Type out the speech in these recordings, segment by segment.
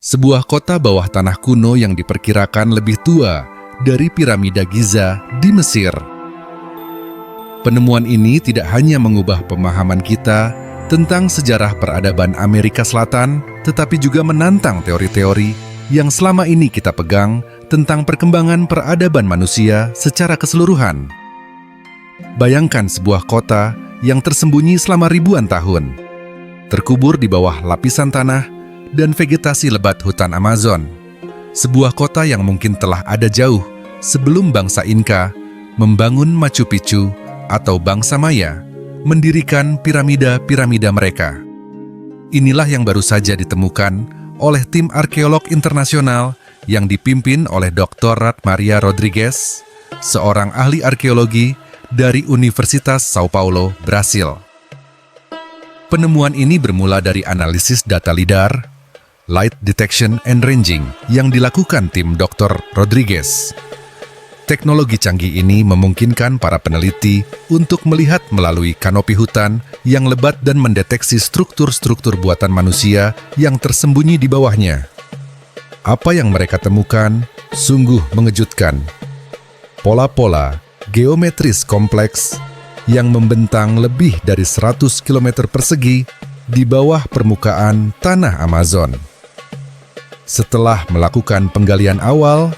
sebuah kota bawah tanah kuno yang diperkirakan lebih tua dari piramida Giza di Mesir. Penemuan ini tidak hanya mengubah pemahaman kita tentang sejarah peradaban Amerika Selatan, tetapi juga menantang teori-teori yang selama ini kita pegang tentang perkembangan peradaban manusia secara keseluruhan. Bayangkan sebuah kota yang tersembunyi selama ribuan tahun, terkubur di bawah lapisan tanah dan vegetasi lebat hutan Amazon. Sebuah kota yang mungkin telah ada jauh sebelum bangsa Inka membangun Machu Picchu atau bangsa Maya mendirikan piramida-piramida mereka. Inilah yang baru saja ditemukan oleh tim arkeolog internasional yang dipimpin oleh Dr. Maria Rodrigues, seorang ahli arkeologi dari Universitas Sao Paulo, Brasil. Penemuan ini bermula dari analisis data LIDAR, Light Detection and Ranging, yang dilakukan tim Dr. Rodrigues. Teknologi canggih ini memungkinkan para peneliti untuk melihat melalui kanopi hutan yang lebat dan mendeteksi struktur-struktur buatan manusia yang tersembunyi di bawahnya. Apa yang mereka temukan sungguh mengejutkan. Pola-pola geometris kompleks yang membentang lebih dari 100 km persegi di bawah permukaan tanah Amazon. Setelah melakukan penggalian awal,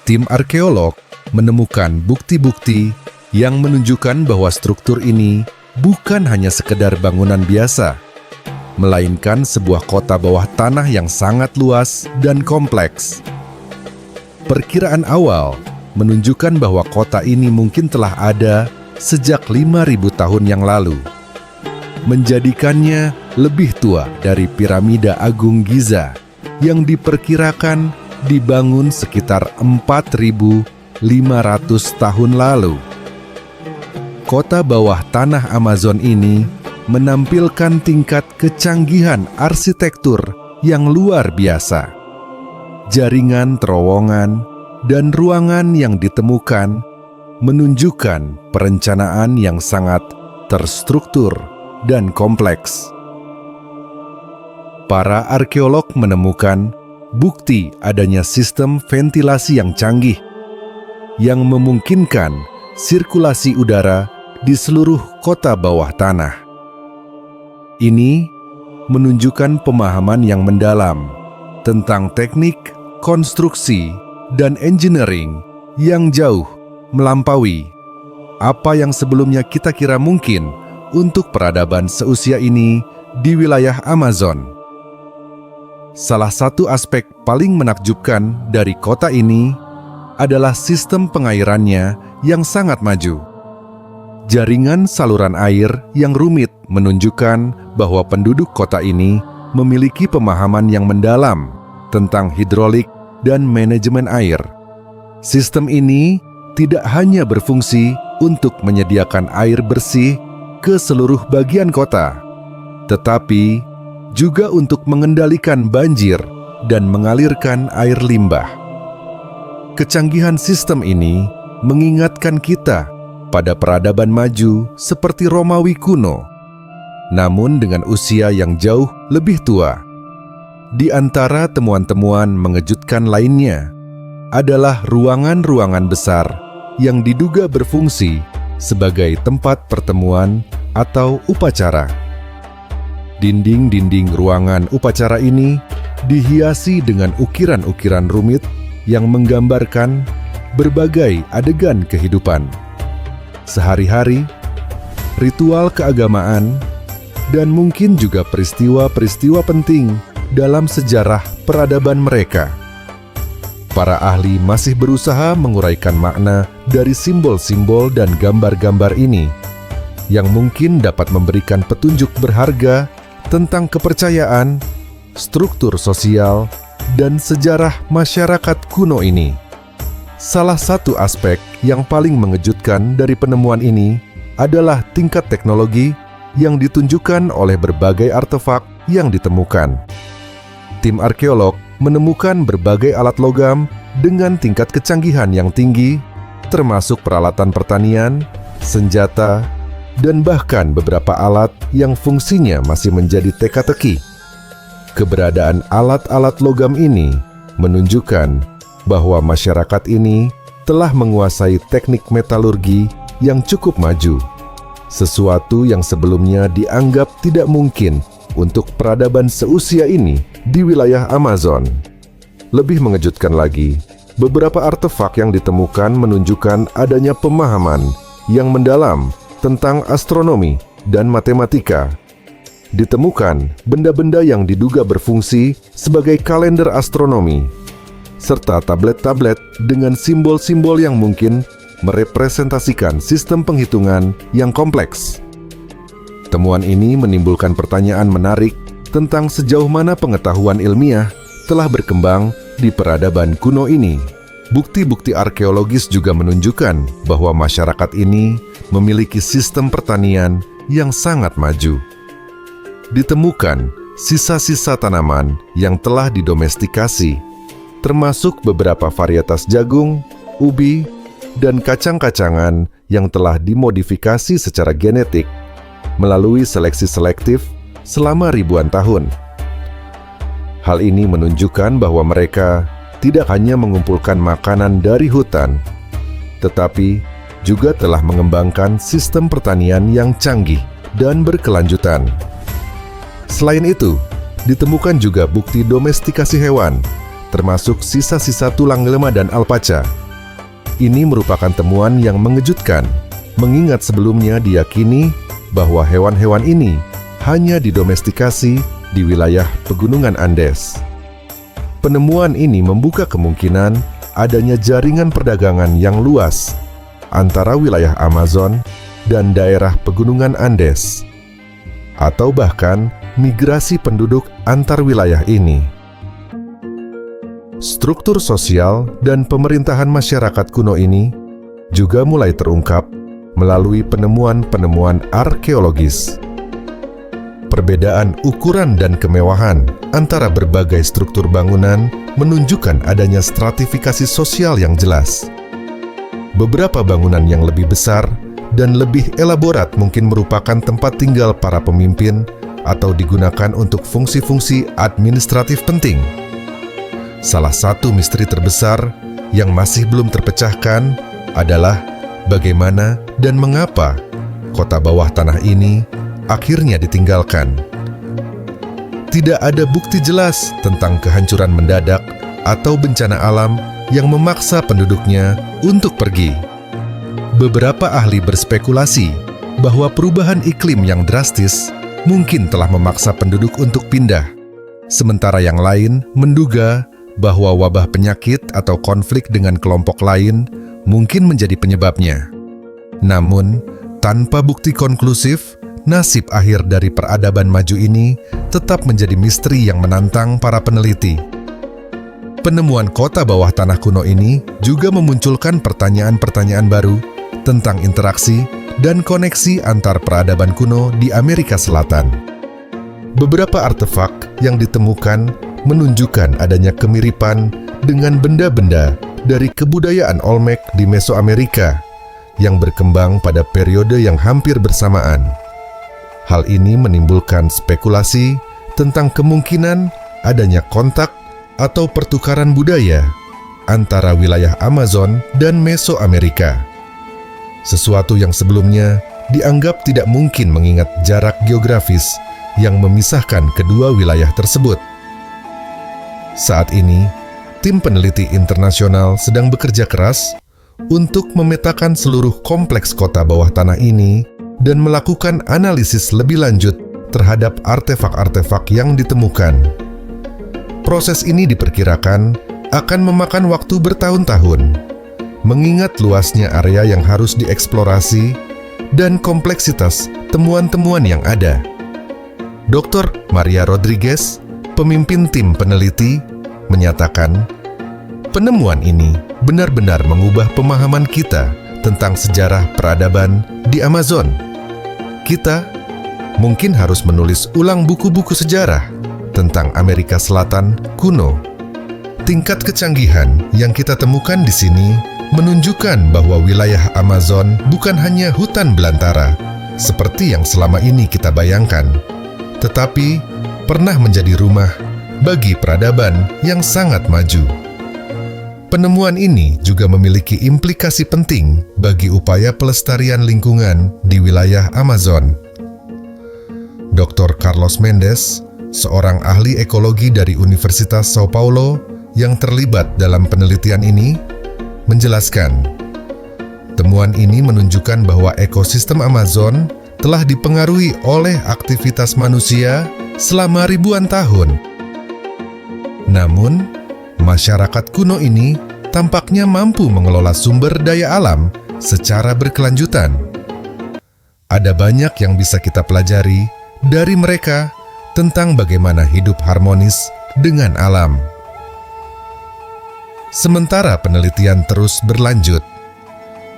tim arkeolog menemukan bukti-bukti yang menunjukkan bahwa struktur ini bukan hanya sekedar bangunan biasa, melainkan sebuah kota bawah tanah yang sangat luas dan kompleks. Perkiraan awal menunjukkan bahwa kota ini mungkin telah ada sejak 5.000 tahun yang lalu, menjadikannya lebih tua dari piramida Agung Giza yang diperkirakan dibangun sekitar 4.500 tahun lalu. Kota bawah tanah Amazon ini menampilkan tingkat kecanggihan arsitektur yang luar biasa. Jaringan terowongan dan ruangan yang ditemukan menunjukkan perencanaan yang sangat terstruktur dan kompleks. Para arkeolog menemukan bukti adanya sistem ventilasi yang canggih yang memungkinkan sirkulasi udara di seluruh kota bawah tanah. Ini menunjukkan pemahaman yang mendalam tentang teknik, konstruksi, dan engineering yang jauh melampaui apa yang sebelumnya kita kira mungkin untuk peradaban seusia ini di wilayah Amazon. Salah satu aspek paling menakjubkan dari kota ini adalah sistem pengairannya yang sangat maju. Jaringan saluran air yang rumit menunjukkan bahwa penduduk kota ini memiliki pemahaman yang mendalam tentang hidrolik dan manajemen air. Sistem ini tidak hanya berfungsi untuk menyediakan air bersih ke seluruh bagian kota, tetapi juga untuk mengendalikan banjir dan mengalirkan air limbah. Kecanggihan sistem ini mengingatkan kita pada peradaban maju seperti Romawi kuno, namun dengan usia yang jauh lebih tua. Di antara temuan-temuan mengejutkan lainnya adalah ruangan-ruangan besar yang diduga berfungsi sebagai tempat pertemuan atau upacara. Dinding-dinding ruangan upacara ini dihiasi dengan ukiran-ukiran rumit yang menggambarkan berbagai adegan kehidupan sehari-hari, ritual keagamaan, dan mungkin juga peristiwa-peristiwa penting dalam sejarah peradaban mereka. Para ahli masih berusaha menguraikan makna dari simbol-simbol dan gambar-gambar ini yang mungkin dapat memberikan petunjuk berharga tentang kepercayaan, struktur sosial, dan sejarah masyarakat kuno ini. Salah satu aspek yang paling mengejutkan dari penemuan ini adalah tingkat teknologi yang ditunjukkan oleh berbagai artefak yang ditemukan. Tim arkeolog menemukan berbagai alat logam dengan tingkat kecanggihan yang tinggi, termasuk peralatan pertanian, senjata, dan bahkan beberapa alat yang fungsinya masih menjadi teka-teki. Keberadaan alat-alat logam ini menunjukkan bahwa masyarakat ini telah menguasai teknik metalurgi yang cukup maju, sesuatu yang sebelumnya dianggap tidak mungkin untuk peradaban seusia ini di wilayah Amazon. Lebih mengejutkan lagi, beberapa artefak yang ditemukan menunjukkan adanya pemahaman yang mendalam tentang astronomi dan matematika. Ditemukan benda-benda yang diduga berfungsi sebagai kalender astronomi, serta tablet-tablet dengan simbol-simbol yang mungkin merepresentasikan sistem penghitungan yang kompleks. Temuan ini menimbulkan pertanyaan menarik tentang sejauh mana pengetahuan ilmiah telah berkembang di peradaban kuno ini. Bukti-bukti arkeologis juga menunjukkan bahwa masyarakat ini memiliki sistem pertanian yang sangat maju. Ditemukan sisa-sisa tanaman yang telah didomestikasi, termasuk beberapa varietas jagung, ubi, dan kacang-kacangan yang telah dimodifikasi secara genetik melalui seleksi selektif selama ribuan tahun. Hal ini menunjukkan bahwa mereka tidak hanya mengumpulkan makanan dari hutan, tetapi juga telah mengembangkan sistem pertanian yang canggih dan berkelanjutan. Selain itu, ditemukan juga bukti domestikasi hewan, termasuk sisa-sisa tulang lemah dan alpaca. Ini merupakan temuan yang mengejutkan, mengingat sebelumnya diyakini bahwa hewan-hewan ini hanya didomestikasi di wilayah pegunungan Andes. Penemuan ini membuka kemungkinan adanya jaringan perdagangan yang luas antara wilayah Amazon dan daerah pegunungan Andes, atau bahkan migrasi penduduk antar wilayah ini. Struktur sosial dan pemerintahan masyarakat kuno ini juga mulai terungkap melalui penemuan-penemuan arkeologis. Perbedaan ukuran dan kemewahan antara berbagai struktur bangunan menunjukkan adanya stratifikasi sosial yang jelas. Beberapa bangunan yang lebih besar dan lebih elaborat mungkin merupakan tempat tinggal para pemimpin atau digunakan untuk fungsi-fungsi administratif penting. Salah satu misteri terbesar yang masih belum terpecahkan adalah bagaimana dan mengapa kota bawah tanah ini akhirnya ditinggalkan. Tidak ada bukti jelas tentang kehancuran mendadak atau bencana alam yang memaksa penduduknya untuk pergi. Beberapa ahli berspekulasi bahwa perubahan iklim yang drastis mungkin telah memaksa penduduk untuk pindah, sementara yang lain menduga bahwa wabah penyakit atau konflik dengan kelompok lain mungkin menjadi penyebabnya. Namun, tanpa bukti konklusif, nasib akhir dari peradaban maju ini tetap menjadi misteri yang menantang para peneliti. Penemuan kota bawah tanah kuno ini juga memunculkan pertanyaan-pertanyaan baru tentang interaksi dan koneksi antar peradaban kuno di Amerika Selatan. Beberapa artefak yang ditemukan menunjukkan adanya kemiripan dengan benda-benda dari kebudayaan Olmec di Mesoamerika yang berkembang pada periode yang hampir bersamaan. Hal ini menimbulkan spekulasi tentang kemungkinan adanya kontak atau pertukaran budaya antara wilayah Amazon dan Mesoamerika. Sesuatu yang sebelumnya dianggap tidak mungkin mengingat jarak geografis yang memisahkan kedua wilayah tersebut. Saat ini, tim peneliti internasional sedang bekerja keras untuk memetakan seluruh kompleks kota bawah tanah ini dan melakukan analisis lebih lanjut terhadap artefak-artefak yang ditemukan. Proses ini diperkirakan akan memakan waktu bertahun-tahun, mengingat luasnya area yang harus dieksplorasi dan kompleksitas temuan-temuan yang ada. Dr. Maria Rodriguez, pemimpin tim peneliti, menyatakan, penemuan ini benar-benar mengubah pemahaman kita tentang sejarah peradaban di Amazon. Kita mungkin harus menulis ulang buku-buku sejarah tentang Amerika Selatan kuno. Tingkat kecanggihan yang kita temukan di sini menunjukkan bahwa wilayah Amazon bukan hanya hutan belantara seperti yang selama ini kita bayangkan, tetapi pernah menjadi rumah bagi peradaban yang sangat maju. Penemuan ini juga memiliki implikasi penting bagi upaya pelestarian lingkungan di wilayah Amazon. Dr. Carlos Mendes, seorang ahli ekologi dari Universitas Sao Paulo yang terlibat dalam penelitian ini, menjelaskan, temuan ini menunjukkan bahwa ekosistem Amazon telah dipengaruhi oleh aktivitas manusia selama ribuan tahun. Namun, masyarakat kuno ini tampaknya mampu mengelola sumber daya alam secara berkelanjutan. Ada banyak yang bisa kita pelajari dari mereka tentang bagaimana hidup harmonis dengan alam. Sementara penelitian terus berlanjut,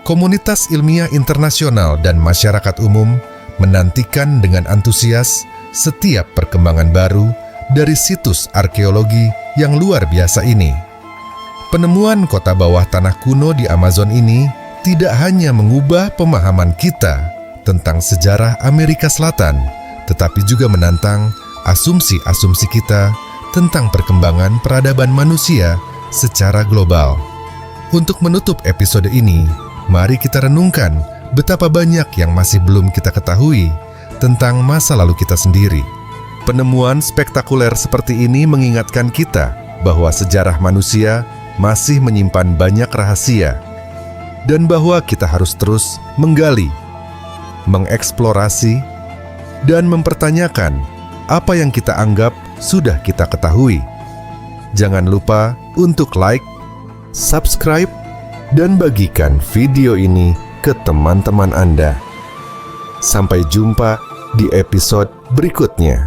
komunitas ilmiah internasional dan masyarakat umum menantikan dengan antusias setiap perkembangan baru dari situs arkeologi yang luar biasa ini. Penemuan kota bawah tanah kuno di Amazon ini tidak hanya mengubah pemahaman kita tentang sejarah Amerika Selatan, tetapi juga menantang asumsi-asumsi kita tentang perkembangan peradaban manusia secara global. Untuk menutup episode ini, mari kita renungkan betapa banyak yang masih belum kita ketahui tentang masa lalu kita sendiri. Penemuan spektakuler seperti ini mengingatkan kita bahwa sejarah manusia masih menyimpan banyak rahasia dan bahwa kita harus terus menggali, mengeksplorasi, dan mempertanyakan apa yang kita anggap sudah kita ketahui. Jangan lupa untuk like, subscribe, dan bagikan video ini ke teman-teman Anda. Sampai jumpa di episode berikutnya.